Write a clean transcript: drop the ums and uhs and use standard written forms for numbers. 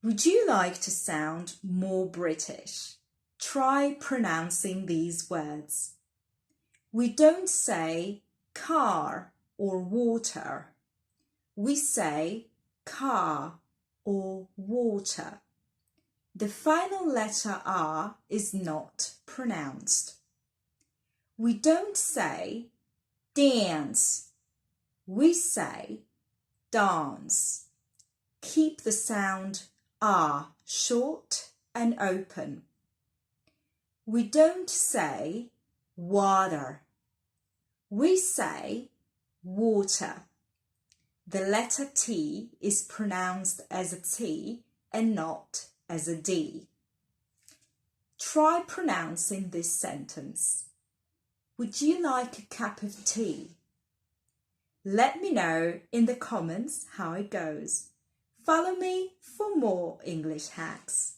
Would you like to sound more British? Try pronouncing these words. We don't say car or water. We say car or water. The final letter R is not pronounced. We don't say dance. We say dance. Keep the sound R short and open. We don't say water. We say water. The letter T is pronounced as a T and not as a D. Try pronouncing this sentence. Would you like a cup of tea? Let me know in the comments how it goes. Follow me for more English hacks.